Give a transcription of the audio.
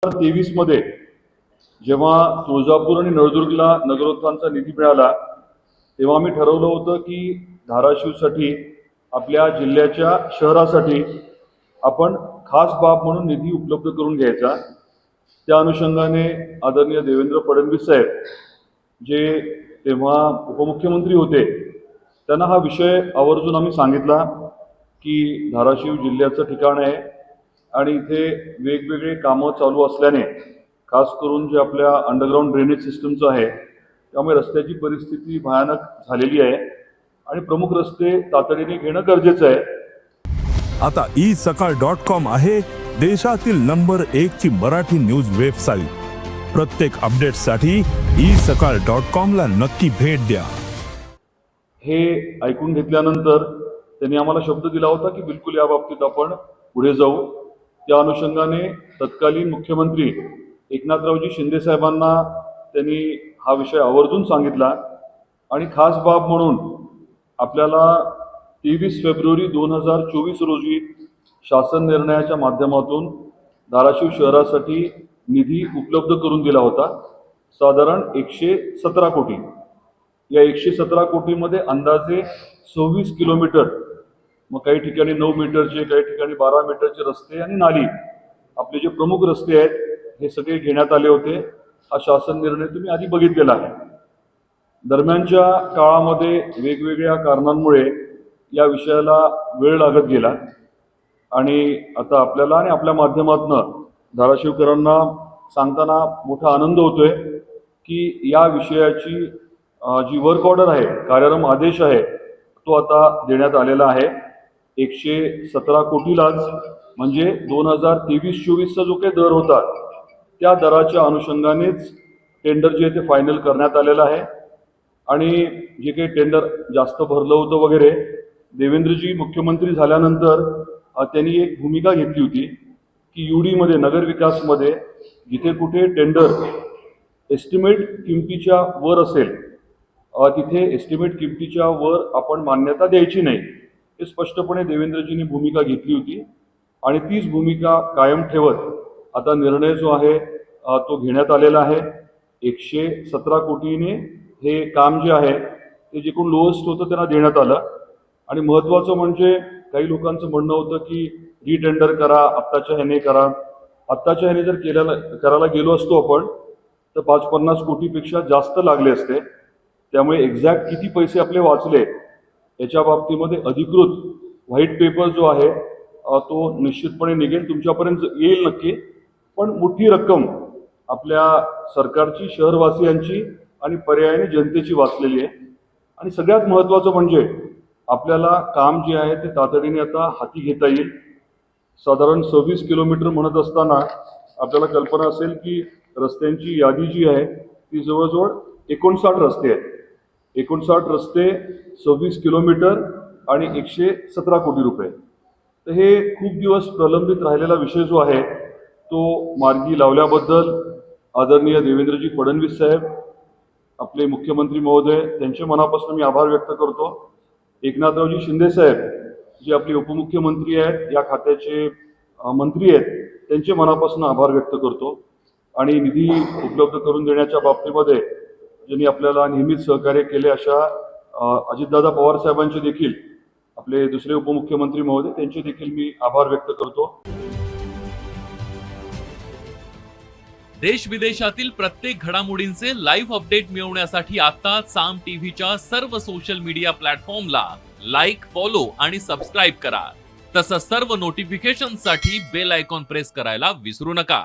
2023 मध्ये जेव्हा तुळजापूर आणि नळदुर्गला नगरोत्थानचा निधी मिळाला तेव्हा आम्ही ठरवलं होतं की धाराशिवसाठी आपल्या जिल्ह्याच्या शहरासाठी आपण खास बाब म्हणून निधी उपलब्ध करून घ्यायचा। त्या अनुषंगाने आदरणीय देवेंद्र फडणवीस साहेब जे तेव्हा उपमुख्यमंत्री होते त्यांना हा विषय आवर्जून आम्ही सांगितला की धाराशिव जिल्ह्याचं ठिकाण आहे आणि इथे वेगवेगळे कामं चालू असल्याने खास करून जे आपल्या अंडरग्राऊंड ड्रेनेज सिस्टमचं आहे त्यामुळे रस्त्याची परिस्थिती भयानक झालेली आहे आणि प्रमुख रस्ते तातडीने घेणं गरजेचं आहे। आता isakal.com आहे देशातील नंबर 1 ची मराठी न्यूज वेबसाईट। प्रत्येक अपडेटसाठी isakal.com ला नक्की भेट द्या। हे ऐकून घेतल्यानंतर त्यांनी आम्हाला शब्द दिला होता की बिलकुल या बाबतीत आपण पुढे जाऊ। त्या अनुषंगाने तत्कालीन मुख्यमंत्री एकनाथरावजी शिंदे साहेबांना त्यांनी हा विषय आवर्जून सांगितला आणि खास बाब म्हणून आपल्याला 23 फेब्रुवारी 2024 रोजी शासन निर्णयाच्या माध्यमातून धाराशिव शहरासाठी निधी उपलब्ध करून दिला होता, साधारण 117 कोटी। या 117 कोटीमध्ये अंदाजे 26 किलोमीटर, मग काही ठिकाणी 9 मीटरचे, काही ठिकाणी 12 मीटरचे रस्ते आणि नाली, आपले जे प्रमुख रस्ते आहेत हे सगळे घेण्यात आले होते। हा शासन निर्णय तुम्ही आधी बघितलेला आहे। दरम्यानच्या काळामध्ये वेगवेगळ्या कारणांमुळे या विषयाला वेळ लागत गेला आणि आता आपल्याला आणि आपल्या माध्यमातून धाराशिवकरांना सांगताना मोठा आनंद होतोय की या विषयाची जी वर्क ऑर्डर आहे, कार्यक्रम आदेश आहे, तो आता देण्यात आलेला आहे। 117 कोटीलाच म्हणजे 2023-24चा जो काही दर होता त्या दराच्या अनुषंगानेच टेंडर जे ते फायनल करण्यात आलेलं आहे आणि जे काही टेंडर जास्त भरलं होतं वगैरे, देवेंद्रजी मुख्यमंत्री झाल्यानंतर त्यांनी एक भूमिका घेतली होती की यूडीमध्ये नगर विकासमध्ये जिथे कुठे टेंडर एस्टिमेट किमतीच्या वर असेल तिथे एस्टिमेट किमतीच्या वर आपण मान्यता द्यायची नाही, हे स्पष्टपणे देवेंद्रजींनी भूमिका घेतली होती आणि तीच भूमिका कायम ठेवत आता निर्णय जो आहे तो घेण्यात आलेला आहे। 117 कोटीने हे काम जे आहे ते जे कोण लोएस्ट होतं त्यांना देण्यात आलं आणि महत्त्वाचं म्हणजे काही लोकांचं म्हणणं होतं की रिटेंडर करा, आत्ताच्या ह्याने करा। आत्ताच्या ह्याने जर करायला गेलो असतो आपण तर 550 कोटीपेक्षा जास्त लागले असते। त्यामुळे एक्झॅक्ट किती पैसे आपले वाचले याच्या बाबतीमध्ये अधिकृत व्हाईट पेपर जो आहे तो निश्चितपणे निघेल, तुमच्यापर्यंत येईल नक्की। पण मोठी रक्कम आपल्या सरकारची, शहरवासियांची आणि पर्यायाने जनतेची वाचलेली आहे आणि सगळ्यात महत्त्वाचं म्हणजे आपल्याला काम जे आहे ते तातडीने आता हाती घेता येईल। साधारण 26 किलोमीटर म्हणत असताना आपल्याला कल्पना असेल की रस्त्यांची यादी जी आहे ती जवळजवळ 59 रस्ते आहेत। 59 रस्ते, 26 किलोमीटर आणि 117 कोटी रुपये। तर हे खूप दिवस प्रलंबित राहिलेला विषय जो आहे तो मार्गी लावल्याबद्दल आदरणीय देवेंद्रजी फडणवीस साहेब, आपले मुख्यमंत्री महोदय, त्यांचे मनापासून मी आभार व्यक्त करतो। एकनाथरावजी शिंदे साहेब जे आपले उपमुख्यमंत्री आहेत, या खात्याचे मंत्री आहेत, त्यांचे मनापासून आभार व्यक्त करतो आणि निधी उपलब्ध करून देण्याच्या बाबतीमध्ये ज्यांनी आपल्याला नेहमीच सहकार्य केले अशा अजितदादा पवार साहेबांचे देखील, आपले दुसरे उपमुख्यमंत्री महोदय, त्यांचे देखील मी आभार व्यक्त करतो। देश विदेशातील प्रत्येक घडामोडींचे लाईव्ह अपडेट मिळवण्यासाठी आता साम टीव्हीच्या सर्व सोशल मीडिया प्लॅटफॉर्मला लाईक, फॉलो आणि सबस्क्राईब करा। तसंच सर्व नोटिफिकेशनसाठी बेल आयकॉन प्रेस करायला विसरू नका।